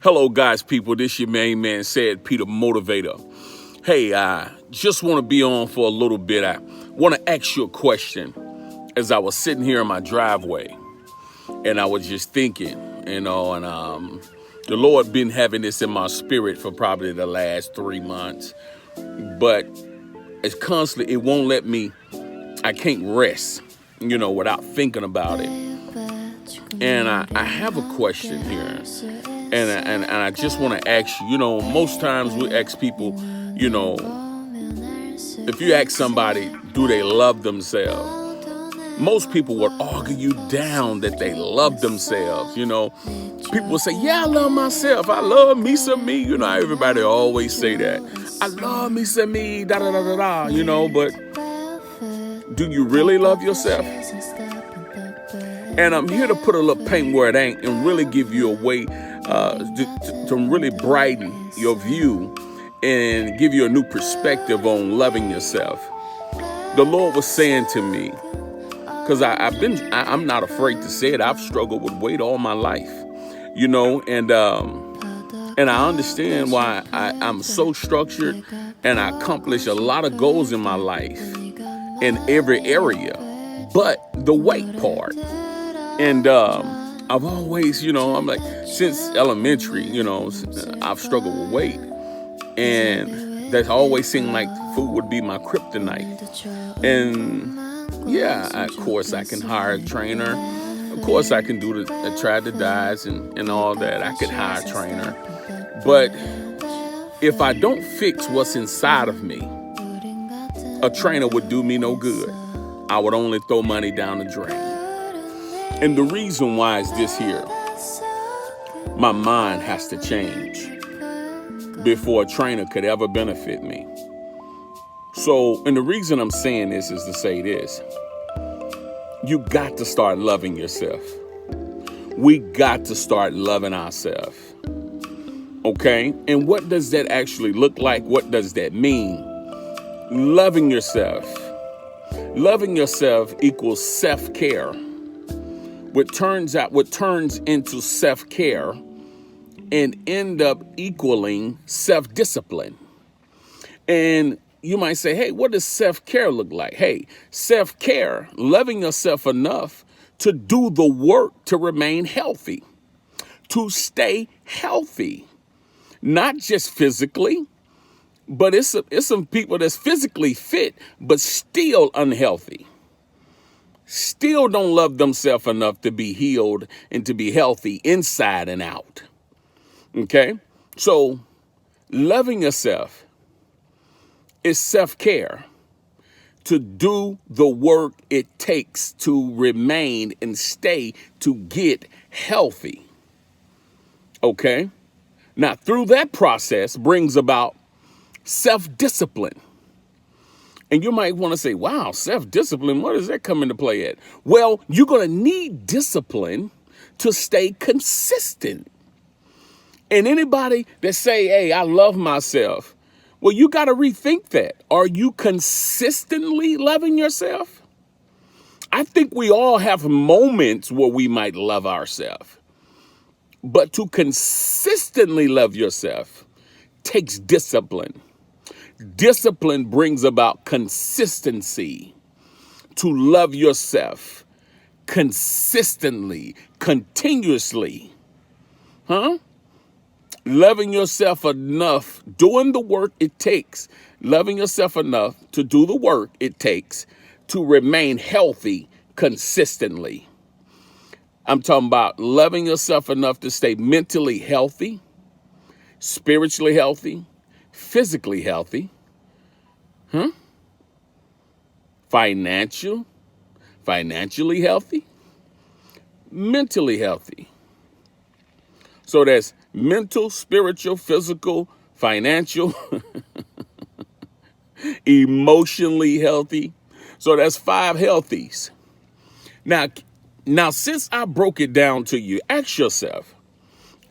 Hello, guys, people. This your main man said, Peter Motivator. Hey, I just want to be on for a little bit. I want to ask you a question. As I was sitting here in my driveway, and I was just thinking, and the Lord been having this in my spirit for probably the last 3 months, but it's constantly, it won't let me, I can't rest, without thinking about it. And I have a question here. And I just want to ask you, most times we ask people, if you ask somebody, do they love themselves? Most people would argue you down that they love themselves. People will say, yeah, I love myself. I love me some me. Everybody always say that. I love me some me, da da da da da, but do you really love yourself? And I'm here to put a little paint where it ain't and really give you a way to really brighten your view and give you a new perspective on loving yourself. The Lord was saying to me, because I'm not afraid to say it, I've struggled with weight all my life, and I understand why I'm so structured and I accomplish a lot of goals in my life in every area, but the weight part. And I've always, I'm like, since elementary, I've struggled with weight. And that always seemed like food would be my kryptonite. And yeah, of course, I can hire a trainer. Of course, I can try the diets and all that. I could hire a trainer. But if I don't fix what's inside of me, a trainer would do me no good. I would only throw money down the drain. And the reason why is this here. My mind has to change before a trainer could ever benefit me. So, and the reason I'm saying this is to say this. You got to start loving yourself. We got to start loving ourselves. Okay? And what does that actually look like? What does that mean? Loving yourself. Loving yourself equals self-care. What turns into self-care and end up equaling self-discipline. And you might say, hey, what does self-care look like? Hey, self-care, loving yourself enough to do the work to remain healthy, to stay healthy, not just physically, but it's some people that's physically fit, but still unhealthy. Still don't love themselves enough to be healed and to be healthy inside and out. Okay? So loving yourself is self-care, to do the work it takes to remain and stay to get healthy. Okay? Now, through that process brings about self-discipline. And you might want to say, wow, self-discipline, where does that come into play at? Well, you're going to need discipline to stay consistent. And anybody that say, hey, I love myself, well, you got to rethink that. Are you consistently loving yourself? I think we all have moments where we might love ourselves. But to consistently love yourself takes discipline. Discipline brings about consistency. To love yourself consistently, continuously. Loving yourself enough, doing the work it takes, loving yourself enough to do the work it takes to remain healthy consistently. I'm talking about loving yourself enough to stay mentally healthy, spiritually healthy, physically healthy, financially healthy, mentally healthy. So that's mental, spiritual, physical, financial, emotionally healthy. So that's 5 healthies. Now, since I broke it down to you, ask yourself,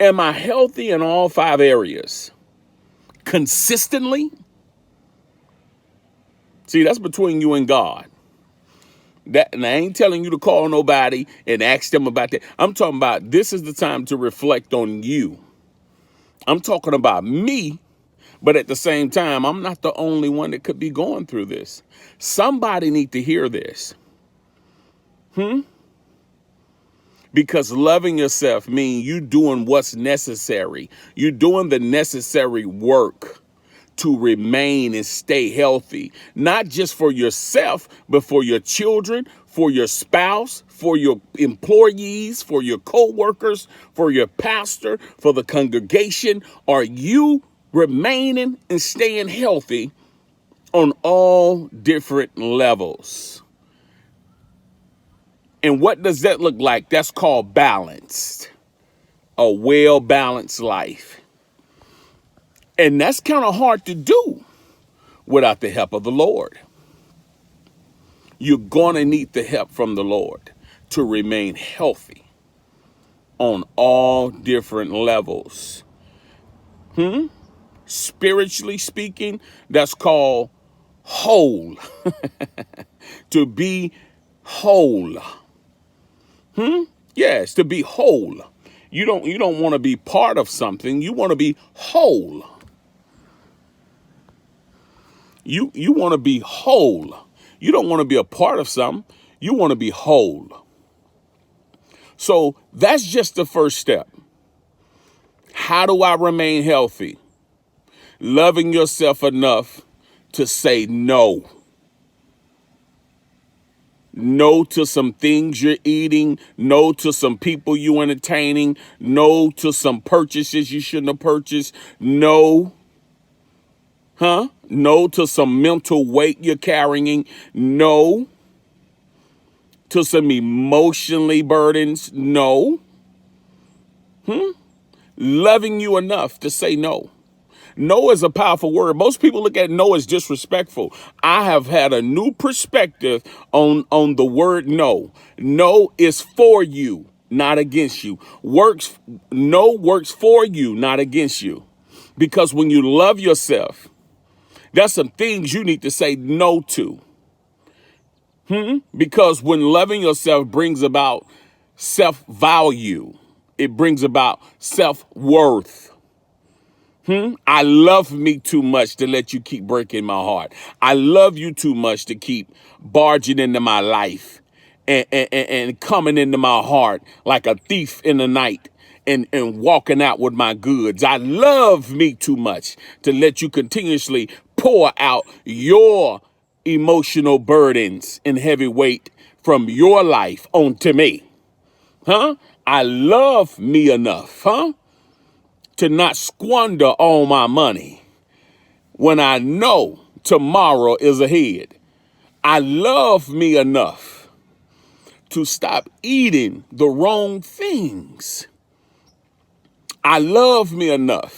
am I healthy in all 5 areas? Consistently? See, that's between you and God. And I ain't telling you to call nobody and ask them about that. I'm talking about this is the time to reflect on you. I'm talking about me, but at the same time, I'm not the only one that could be going through this. Somebody need to hear this. Because loving yourself means you doing what's necessary. You doing the necessary work to remain and stay healthy, not just for yourself, but for your children, for your spouse, for your employees, for your co-workers, for your pastor, for the congregation. Are you remaining and staying healthy on all different levels? And what does that look like? That's called balanced, a well-balanced life. And that's kind of hard to do without the help of the Lord. You're going to need the help from the Lord to remain healthy on all different levels. Spiritually speaking, that's called whole. To be whole. Yes, to be whole. You don't want to be part of something. You want to be whole. You want to be whole. You don't want to be a part of something. You want to be whole. So that's just the first step. How do I remain healthy? Loving yourself enough to say no. No to some things you're eating. No to some people you entertaining. No to some purchases you shouldn't have purchased. No. No to some mental weight you're carrying. No to some emotionally burdens. No. Loving you enough to say no. No is a powerful word. Most people look at no as disrespectful. I have had a new perspective on the word no. No is for you, not against you. No works for you, not against you. Because when you love yourself, there's some things you need to say no to. Because when loving yourself brings about self-value, it brings about self-worth. I love me too much to let you keep breaking my heart. I love you too much to keep barging into my life and coming into my heart like a thief in the night and walking out with my goods. I love me too much to let you continuously pour out your emotional burdens and heavy weight from your life onto me. I love me enough, to not squander all my money when I know tomorrow is ahead. I love me enough to stop eating the wrong things. I love me enough